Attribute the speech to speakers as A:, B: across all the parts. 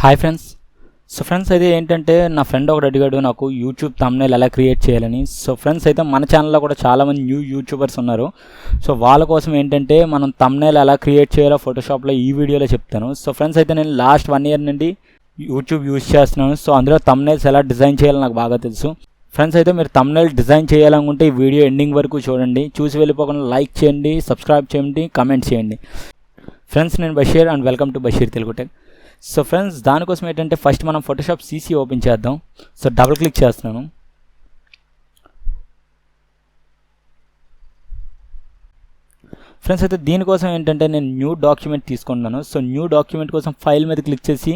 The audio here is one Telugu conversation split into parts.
A: Hi friends. ఫ్రెండ్స్ అయితే ఏంటంటే నా ఫ్రెండ్ ఒకటి అడిగాడు నాకు యూట్యూబ్ థంబ్నెయిల్ ఎలా క్రియేట్ చేయాలని. ఫ్రెండ్స్ అయితే మన ఛానల్లో కూడా చాలామంది న్యూ యూట్యూబర్స్ ఉన్నారు. వాళ్ళ కోసం ఏంటంటే మనం థంబ్నెయిల్ ఎలా క్రియేట్ చేయాలో ఫోటోషాప్లో ఈ వీడియోలో చెప్తాను. ఫ్రెండ్స్ అయితే నేను లాస్ట్ 1 year నుండి యూట్యూబ్ యూజ్ చేస్తున్నాను. అందులో థంబ్నెయిల్స్ ఎలా డిజైన్ చేయాలో నాకు బాగా తెలుసు. ఫ్రెండ్స్ అయితే మీరు థంబ్నెయిల్ డిజైన్ చేయాలనుకుంటే ఈ వీడియో ఎండింగ్ వరకు చూడండి. చూసి వెళ్ళిపోకుండా లైక్ చేయండి, సబ్స్క్రైబ్ చేయండి, కమెంట్ చేయండి. ఫ్రెండ్స్ నేను Basheer and welcome to Basheer Telugu Tech. Friends దానికోసం ఏంటంటే ఫస్ట్ మనం ఫోటోషాప్ సీసీ ఓపెన్ చేద్దాం. డబుల్ క్లిక్ చేస్తున్నాను. ఫ్రెండ్స్ అయితే దీనికోసం ఏంటంటే నేను న్యూ డాక్యుమెంట్ తీసుకుంటున్నాను. న్యూ డాక్యుమెంట్ కోసం ఫైల్ మీద క్లిక్ చేసి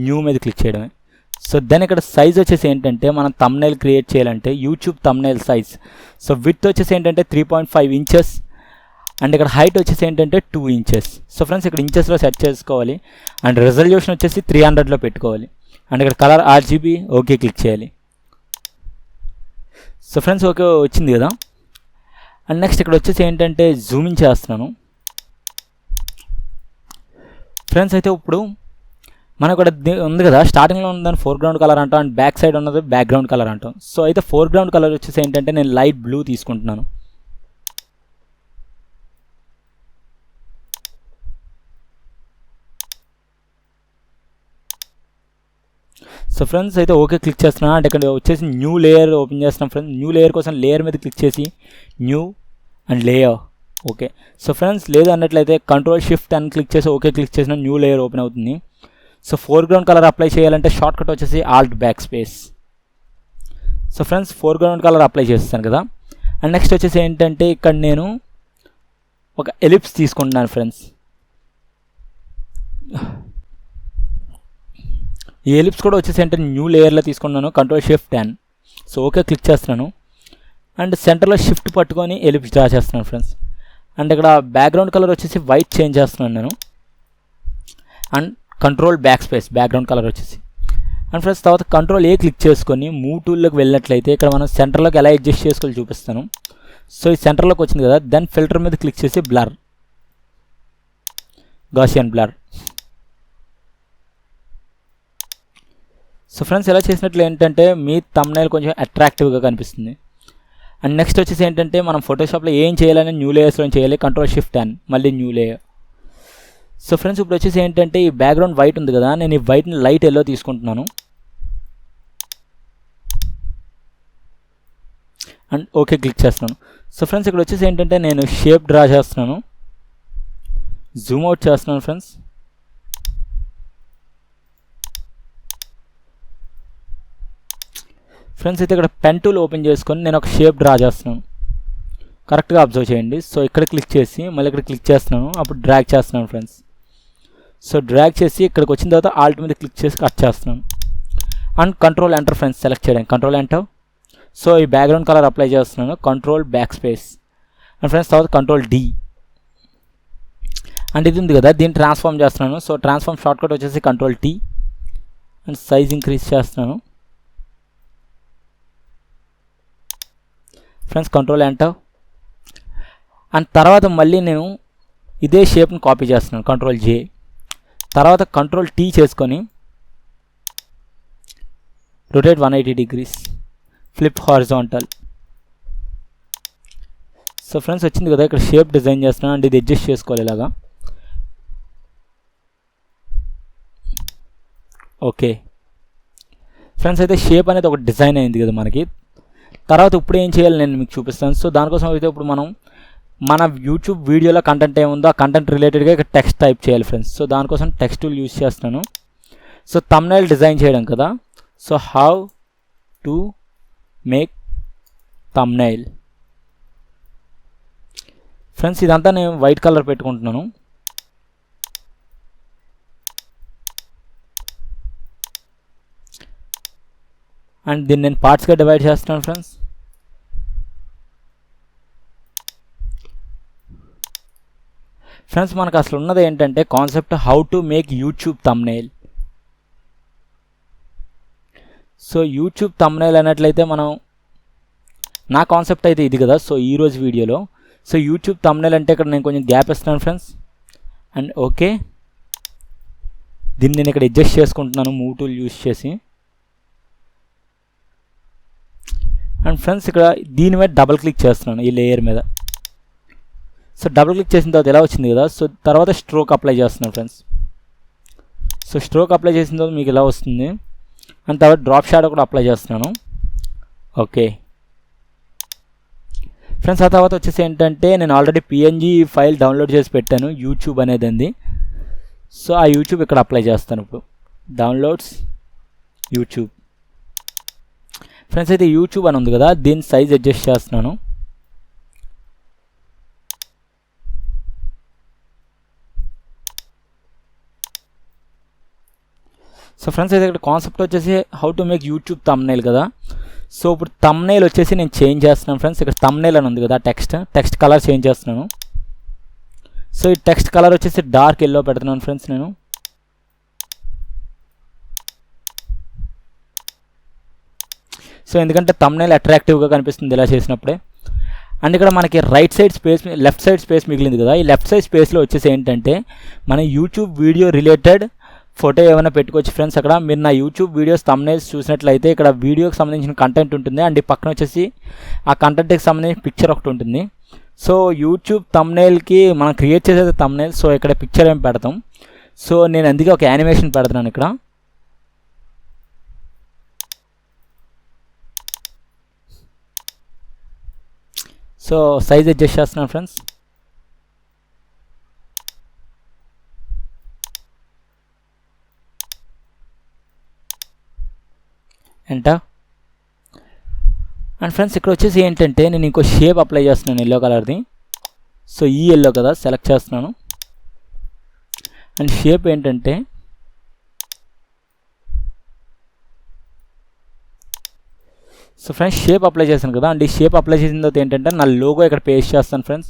A: న్యూ మీద క్లిక్ చేయడమే. దెన్ ఇక్కడ సైజ్ వచ్చేసి ఏంటంటే మనం థంబ్నెయిల్ క్రియేట్ చేయాలంటే యూట్యూబ్ థంబ్నెయిల్ సైజ్. విడ్త్ వచ్చేసి ఏంటంటే 3.5 inches అండ్ ఇక్కడ హైట్ వచ్చేసి ఏంటంటే 2 inches. ఫ్రెండ్స్ ఇక్కడ ఇంచెస్లో సెట్ చేసుకోవాలి. అండ్ రెజల్యూషన్ వచ్చేసి 300లో పెట్టుకోవాలి. అండ్ ఇక్కడ కలర్ RGB ఓకే క్లిక్ చేయాలి. ఫ్రెండ్స్ ఓకే వచ్చింది కదా. అండ్ నెక్స్ట్ ఇక్కడ వచ్చేసి ఏంటంటే జూమింగ్ చేస్తున్నాను. ఫ్రెండ్స్ అయితే ఇప్పుడు మనకు ఇక్కడ ఉంది కదా, స్టార్టింగ్లో ఉన్నదాన్ని ఫోర్గ్రౌండ్ కలర్ అంటాం అండ్ బ్యాక్ సైడ్ ఉన్నది బ్యాక్గ్రౌండ్ కలర్ అంటాం. అయితే ఫోర్గ్రౌండ్ కలర్ వచ్చేసి ఏంటంటే నేను లైట్ బ్లూ తీసుకుంటున్నాను. ఫ్రెండ్స్ అయితే ఓకే క్లిక్ చేస్తున్నాను. అంటే ఇక్కడ వచ్చేసి న్యూ లేయర్ ఓపెన్ చేస్తున్నాం. ఫ్రెండ్స్ న్యూ లేయర్ కోసం లేయర్ మీద క్లిక్ చేసి new and layer okay. Friends లేదు అన్నట్లయితే Ctrl+Shift అని క్లిక్ చేసి ఓకే క్లిక్ చేసిన న్యూ లేయర్ ఓపెన్ అవుతుంది. ఫోర్గ్రౌండ్ కలర్ అప్లై చేయాలంటే షార్ట్ కట్ వచ్చేసి Alt Backspace. Friends foreground colour apply చేస్తాను కదా. అండ్ నెక్స్ట్ వచ్చేసి ఏంటంటే ఇక్కడ నేను ఒక ఎలిప్స్ తీసుకుంటున్నాను. ఫ్రెండ్స్ ఈ ఎలిప్స్ కూడా వచ్చేసి అంటే న్యూ లేయర్లో తీసుకున్నాను. Ctrl+Shift+N ఓకే క్లిక్ చేస్తున్నాను. అండ్ సెంటర్లో షిఫ్ట్ పట్టుకొని ఎలిప్స్ డ్రా చేస్తున్నాను. ఫ్రెండ్స్ అండ్ ఇక్కడ బ్యాక్గ్రౌండ్ కలర్ వచ్చేసి వైట్ చేంజ్ చేస్తున్నాను నేను. And Ctrl Backspace background colour వచ్చేసి. అండ్ ఫ్రెండ్స్ తర్వాత Ctrl+A క్లిక్ చేసుకొని మూవ్ టూల్లోకి వెళ్ళినట్లయితే ఇక్కడ మనం సెంటర్లోకి ఎలా అడ్జస్ట్ చేసుకోవాలి చూపిస్తాను. ఈ సెంటర్లోకి వచ్చింది కదా, దెన్ ఫిల్టర్ మీద క్లిక్ చేసి బ్లర్, గాసియన్ బ్లర్. ఫ్రెండ్స్ ఇలా చేసినట్లు ఏంటంటే మీ థంబ్నెయిల్ కొంచెం అట్రాక్టివ్గా కనిపిస్తుంది. అండ్ నెక్స్ట్ వచ్చేసి ఏంటంటే మనం ఫోటోషాప్లో ఏం చేయాలని న్యూ లేయర్స్లో చేయాలి. Ctrl+Shift+N మళ్ళీ న్యూ లేయర్. ఫ్రెండ్స్ ఇప్పుడు వచ్చేసి ఏంటంటే ఈ బ్యాక్గ్రౌండ్ వైట్ ఉంది కదా, నేను ఈ వైట్ని లైట్ ఎల్లో తీసుకుంటున్నాను. అండ్ ఓకే క్లిక్ చేస్తున్నాను. ఫ్రెండ్స్ ఇక్కడ వచ్చేసి ఏంటంటే నేను షేప్ డ్రా చేస్తున్నాను, జూమ్ అవుట్ చేస్తున్నాను. ఫ్రెండ్స్ అయితే ఇక్కడ పెన్ టూల్ ఓపెన్ చేసుకొని నేను ఒక షేప్ డ్రా చేస్తున్నాను. కరెక్ట్గా అబ్జర్వ్ చేయండి. ఇక్కడ క్లిక్ చేసి మళ్ళీ ఇక్కడ క్లిక్ చేస్తున్నాను, అప్పుడు డ్రాగ్ చేస్తున్నాను. ఫ్రెండ్స్ డ్రాగ్ చేసి ఇక్కడికి వచ్చిన తర్వాత ఆల్ట్ మీద క్లిక్ చేసి కట్ చేస్తున్నాను. అండ్ Ctrl+Enter ఫ్రెండ్స్ సెలెక్ట్ చేయడానికి Ctrl+Enter. ఈ బ్యాక్గ్రౌండ్ కలర్ అప్లై చేస్తున్నాను. Ctrl Backspace అండ్ ఫ్రెండ్స్ తర్వాత Ctrl+D. అండ్ ఇది ఉంది కదా, దీన్ని ట్రాన్స్ఫార్మ్ చేస్తున్నాను. ట్రాన్స్ఫార్మ్ షార్ట్ కట్ వచ్చేసి Ctrl+T అండ్ సైజ్ ఇంక్రీజ్ చేస్తున్నాను. Friends Ctrl+Enter. అండ్ తర్వాత మళ్ళీ నేను ఇదే షేప్ని కాపీ చేస్తున్నాను. Ctrl+J తర్వాత Ctrl+T చేసుకొని rotate 180 degrees, flip horizontal. Friends వచ్చింది కదా, ఇక్కడ షేప్ డిజైన్ చేస్తున్నాను. అండ్ ఇది అడ్జస్ట్ చేసుకోవాలి ఇలాగా. ఓకే ఫ్రెండ్స్ అయితే షేప్ అనేది ఒక డిజైన్ అయింది కదా మనకి. తర్వాత ఇప్పుడు ఏం చేయాలి నేను మీకు చూపిస్తాను. దానికోసం అయితే ఇప్పుడు మనం మన యూట్యూబ్ వీడియోలో కంటెంట్ ఏముందో ఆ కంటెంట్ రిలేటెడ్గా ఇక్కడ టెక్స్ట్ టైప్ చేయాలి. ఫ్రెండ్స్ దానికోసం టెక్స్ట్ టూల్ యూజ్ చేస్తున్నాను. థంబ్నెయిల్ డిజైన్ చేయడం కదా. How to make thumbnail. Friends ఇదంతా నేను వైట్ కలర్ పెట్టుకుంటున్నాను. అండ్ దీన్ని నేను పార్ట్స్గా డివైడ్ చేస్తున్నాను. ఫ్రెండ్స్ మనకు అసలు ఉన్నది ఏంటంటే concept how to make YouTube thumbnail. YouTube thumbnail అన్నట్లయితే మనం నా కాన్సెప్ట్ అయితే ఇది కదా. ఈరోజు వీడియోలో యూట్యూబ్ థంబ్నెయిల్ అంటే ఇక్కడ నేను కొంచెం గ్యాప్ ఇస్తున్నాను. ఫ్రెండ్స్ అండ్ ఓకే దీన్ని నేను ఇక్కడ అడ్జస్ట్ చేసుకుంటున్నాను మూవ్ టూల్ యూస్ చేసి. అండ్ ఫ్రెండ్స్ ఇక్కడ దీని మీద డబుల్ క్లిక్ చేస్తున్నాను ఈ లేయర్ మీద. సో డబుల్ క్లిక్ చేసిన తర్వాత ఎలా వచ్చింది కదా. సో తర్వాత స్ట్రోక్ అప్లై చేస్తున్నాను ఫ్రెండ్స్. సో స్ట్రోక్ అప్లై చేసిన తర్వాత మీకు ఇలా వస్తుంది. అండ్ తర్వాత డ్రాప్ షాడో కూడా అప్లై చేస్తున్నాను. ఓకే ఫ్రెండ్స్, ఆ తర్వాత వచ్చేసి ఏంటంటే నేను ఆల్రెడీ పిఎన్జీ ఫైల్ డౌన్లోడ్ చేసి పెట్టాను యూట్యూబ్ అనేది. సో ఆ యూట్యూబ్ ఇక్కడ అప్లై చేస్తాను ఇప్పుడు. Downloads YouTube. ఫ్రెండ్స్ అయితే యూట్యూబ్ అని ఉంది కదా, దీని సైజ్ అడ్జస్ట్ చేస్తున్నాను. సో ఫ్రెండ్స్ అయితే ఇక్కడ కాన్సెప్ట్ వచ్చేసి how to make YouTube thumbnail కదా. సో ఇప్పుడు థంబ్నెయిల్ వచ్చేసి నేను చేంజ్ చేస్తున్నాను ఫ్రెండ్స్. ఇక్కడ థంబ్నెయిల్ అని ఉంది కదా, టెక్స్ట్ కలర్ చేంజ్ చేస్తున్నాను. సో ఈ టెక్స్ట్ కలర్ వచ్చేసి డార్క్ ఎల్లో పెడుతున్నాను ఫ్రెండ్స్ నేను. సో ఎందుకంటే థంబ్నెయిల్ అట్రాక్టివ్గా కనిపిస్తుంది ఇలా చేసినప్పుడే. అండ్ ఇక్కడ మనకి లెఫ్ట్ సైడ్ స్పేస్ మిగిలింది కదా, ఈ లెఫ్ట్ సైడ్ స్పేస్లో వచ్చేసి ఏంటంటే మన యూట్యూబ్ వీడియో రిలేటెడ్ ఫోటో ఏమైనా పెట్టుకోవచ్చు ఫ్రెండ్స్. అక్కడ మీరు నా యూట్యూబ్ వీడియోస్ థంబ్నెయిల్స్ చూసినట్లయితే ఇక్కడ వీడియోకి సంబంధించిన కంటెంట్ ఉంటుంది. అండ్ ఈ పక్కన వచ్చేసి ఆ కంటెంట్కి సంబంధించిన పిక్చర్ ఒకటి ఉంటుంది. సో యూట్యూబ్ థంబ్నెయిల్కి మనం క్రియేట్ చేసేది థంబ్నెయిల్. సో ఇక్కడ పిక్చర్ ఏమి పెడతాం. సో నేను అందుకే ఒక యానిమేషన్ పెడుతున్నాను ఇక్కడ. సో సైజ్ అడ్జస్ట్ చేస్తున్నాను ఫ్రెండ్స్. ఎంటర్. అండ్ ఫ్రెండ్స్ ఇక్కడ వచ్చేసి ఏంటంటే నేను ఇంకో షేప్ అప్లై చేస్తున్నాను ఎల్లో కలర్ది. సో ఈ ఎల్లో కదా సెలెక్ట్ చేస్తున్నాను. అండ్ షేప్ ఏంటంటే సో ఫ్రెండ్స్ షేప్ అప్లై చేశాను కదా. అండ్ ఈ షేప్ అప్లై చేసిన తర్వాత ఏంటంటే నా లోగో ఇక్కడ పేస్ట్ చేస్తాను friends.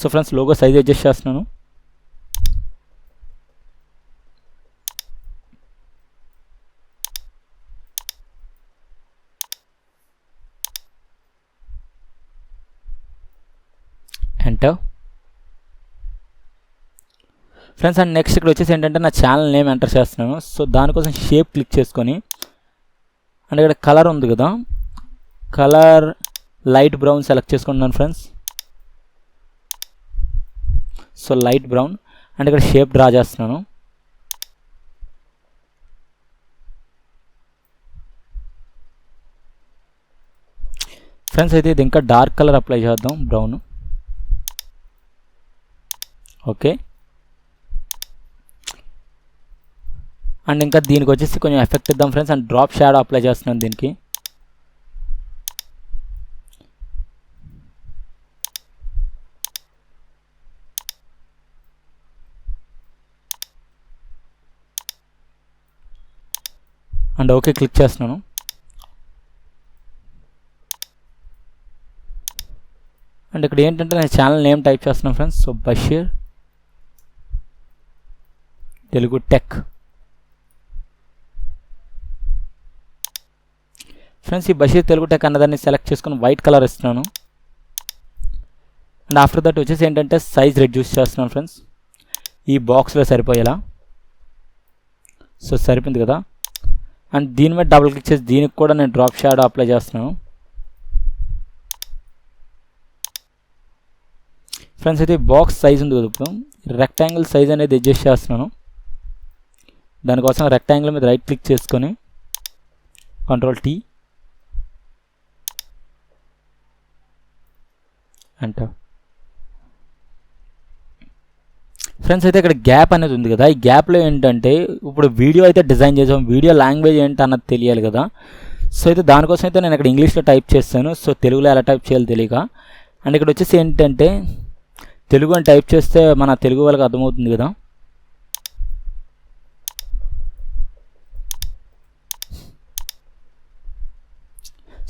A: So friends logo size adjust చేస్తున్నాను. ఎంటర్. ఫ్రెండ్స్ అండ్ నెక్స్ట్ ఇక్కడ వచ్చేసి ఏంటంటే నా ఛానల్ నేమ్ ఎంటర్ చేస్తున్నాను. సో దానికోసం షేప్ క్లిక్ చేసుకొని అండ్ ఇక్కడ కలర్ ఉంది కదా, కలర్ లైట్ బ్రౌన్ సెలెక్ట్ చేసుకుంటున్నాను friends. So light brown. And ఇక్కడ షేప్ డ్రా చేస్తున్నాను. ఫ్రెండ్స్ అయితే ఇది ఇంకా డార్క్ కలర్ అప్లై చేద్దాం, బ్రౌన్. ఓకే. అండ్ ఇంకా దీనికి వచ్చేసి కొంచెం ఎఫెక్ట్ ఇద్దాం friends. And drop shadow apply చేస్తున్నాను దీనికి. అండ్ ఓకే క్లిక్ చేస్తున్నాను. అండ్ ఇక్కడ ఏంటంటే నేను ఛానల్ నేమ్ టైప్ చేస్తున్నాను friends. So Basheer Telugu Tech. Friends ఈ బషీర్ తెలుగు టెక్ అన్నదాన్ని సెలెక్ట్ చేసుకుని వైట్ కలర్ ఇస్తున్నాను. అండ్ ఆఫ్టర్ దట్ వచ్చేసి ఏంటంటే సైజ్ రెడ్యూస్ చేస్తున్నాను ఫ్రెండ్స్ ఈ బాక్స్లో సరిపోయేలా. సో సరిపోయింది కదా. అండ్ దీని మీద డబుల్ క్లిక్ చేసి దీనికి కూడా నేను డ్రాప్ షాడో అప్లై చేస్తున్నాను. ఫ్రెండ్స్ అయితే బాక్స్ సైజ్ ఉంది కదా, ఇప్పుడు రెక్టాంగిల్ సైజ్ అనేది అడ్జస్ట్ చేస్తున్నాను. దానికోసం రెక్టాంగిల్ మీద రైట్ క్లిక్ చేసుకొని Ctrl+T అంట. ఫ్రెండ్స్ అయితే ఇక్కడ గ్యాప్ అనేది ఉంది కదా, ఈ గ్యాప్లో ఏంటంటే ఇప్పుడు వీడియో అయితే డిజైన్ చేసాం, వీడియో లాంగ్వేజ్ ఏంటి అన్నది తెలియాలి కదా. సో అయితే దానికోసం అయితే నేను ఇక్కడ ఇంగ్లీష్లో టైప్ చేస్తాను. సో తెలుగులో ఎలా టైప్ చేయాలో తెలియక. అండ్ ఇక్కడ వచ్చేసి ఏంటంటే తెలుగు అని టైప్ చేస్తే మన తెలుగు వాళ్ళకి అర్థమవుతుంది కదా.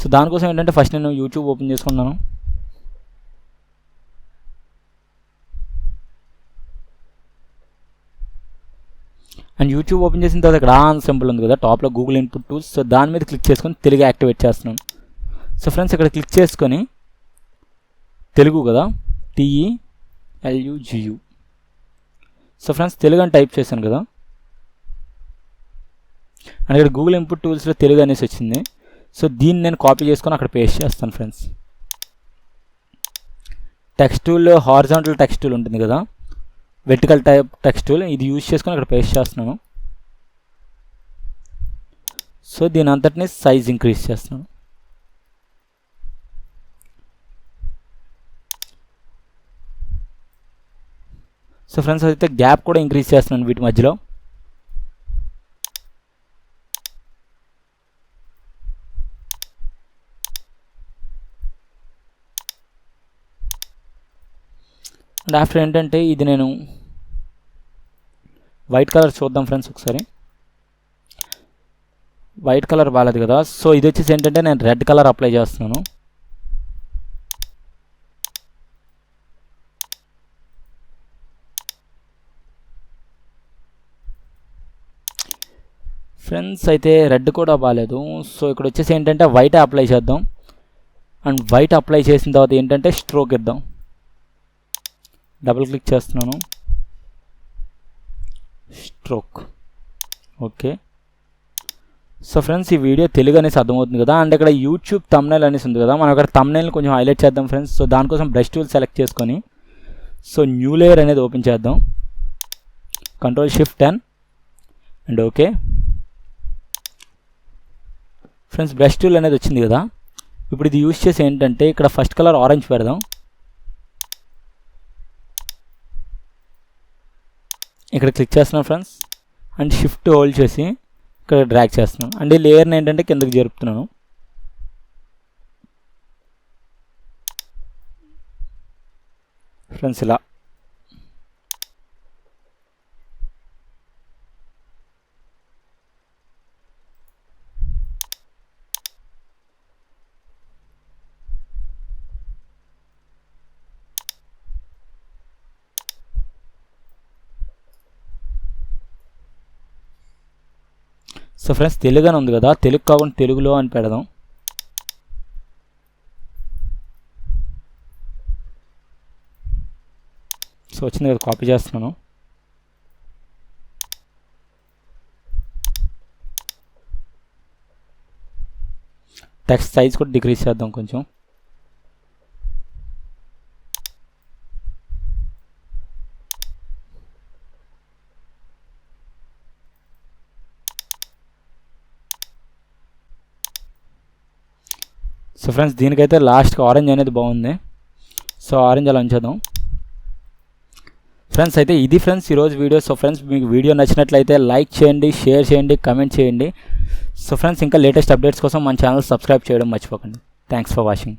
A: సో దానికోసం ఏంటంటే ఫస్ట్ నేను యూట్యూబ్ ఓపెన్ చేసుకున్నాను. అండ్ యూట్యూబ్ ఓపెన్ చేసిన తర్వాత ఇక్కడ ఆన్ సింబల్ ఉంది కదా టాప్లో, గూగుల్ ఇన్పుట్ టూల్స్. సో దాని మీద క్లిక్ చేసుకొని తెలుగు యాక్టివేట్ చేస్తున్నాను. సో ఫ్రెండ్స్ ఇక్కడ క్లిక్ చేసుకొని తెలుగు కదా, TELUGU. సో ఫ్రెండ్స్ తెలుగు అని టైప్ చేశాను కదా, అండ్ ఇక్కడ గూగుల్ ఇన్పుట్ టూల్స్లో తెలుగు అనేసి వచ్చింది. సో దీన్ని నేను కాపీ చేసుకొని అక్కడ పేస్ట్ చేస్తాను ఫ్రెండ్స్. టెక్స్ట్ టూల్లో హారిజాంటల్ టెక్స్ట్ టూల్ ఉంటుంది కదా, వెర్టికల్ టైప్ టెక్స్ట్ టూల్, ఇది యూజ్ చేసుకొని అక్కడ పేస్ట్ చేస్తున్నాను. సో దీని అంతటిని సైజ్ ఇంక్రీజ్ చేస్తున్నాను. సో ఫ్రెండ్స్ అయితే గ్యాప్ కూడా ఇంక్రీజ్ చేస్తున్నాను వీటి మధ్యలో. అండ్ ఆఫ్టర్ ఏంటంటే ఇది నేను వైట్ కలర్ చూద్దాం ఫ్రెండ్స్ ఒకసారి. వైట్ కలర్ బాగాలేదు కదా, సో ఇది వచ్చేసి ఏంటంటే నేను రెడ్ కలర్ అప్లై చేస్తున్నాను. ఫ్రెండ్స్ అయితే రెడ్ కూడా బాగాలేదు. సో ఇక్కడ వచ్చేసి ఏంటంటే వైట్ అప్లై చేద్దాం. అండ్ వైట్ అప్లై చేసిన తర్వాత ఏంటంటే స్ట్రోక్ ఇద్దాం. డబుల్ క్లిక్ చేస్తున్నాను, స్ట్రోక్. ఓకే. సో ఫ్రెండ్స్ ఈ వీడియో తెలుగు అనేసి అర్థమవుతుంది కదా. అండ్ ఇక్కడ యూట్యూబ్ థంబ్నెయిల్ అనేసి ఉంది కదా, మనం ఇక్కడ థంబ్నెయిల్ని కొంచెం హైలైట్ చేద్దాం ఫ్రెండ్స్. సో దానికోసం బ్రష్ టూల్ సెలెక్ట్ చేసుకొని సో న్యూ లేయర్ అనేది ఓపెన్ చేద్దాం. Ctrl+Shift+N and okay. Friends brush tool అనేది వచ్చింది కదా, ఇప్పుడు ఇది యూజ్ చేసి ఏంటంటే ఇక్కడ ఫస్ట్ కలర్ ఆరెంజ్ పెడదాం. ఇక్కడ క్లిక్ చేస్తున్నాను ఫ్రెండ్స్, అండ్ షిఫ్ట్ హోల్డ్ చేసి ఇక్కడ డ్రాగ్ చేస్తున్నాను. అండ్ ఈ లేయర్ని ఏంటంటే కిందకి జరుపుతున్నాను. ఫ్రెండ్స్ ఇలా. సో ఫ్రెండ్స్ తెలుగు అని ఉంది కదా, తెలుగు కాకుండా తెలుగులో అని పెడదాం. సో వచ్చింది కదా, కాపీ చేస్తున్నాను. టెక్స్ట్ సైజ్ కూడా డిక్రీజ్ చేద్దాం కొంచెం. సో ఫ్రెండ్స్ దీనికైతే లాస్ట్కి ఆరెంజ్ అనేది బాగుంది. సో ఆరెంజ్ అలా ఉంచేద్దాం. ఫ్రెండ్స్ అయితే ఇది ఫ్రెండ్స్ ఈరోజు వీడియో. సో ఫ్రెండ్స్ మీకు వీడియో నచ్చినట్లయితే లైక్ చేయండి, షేర్ చేయండి, కమెంట్ చేయండి. సో ఫ్రెండ్స్ ఇంకా లేటెస్ట్ అప్డేట్స్ కోసం మన ఛానల్ సబ్స్క్రైబ్ చేయడం మర్చిపోకండి. Thanks for watching.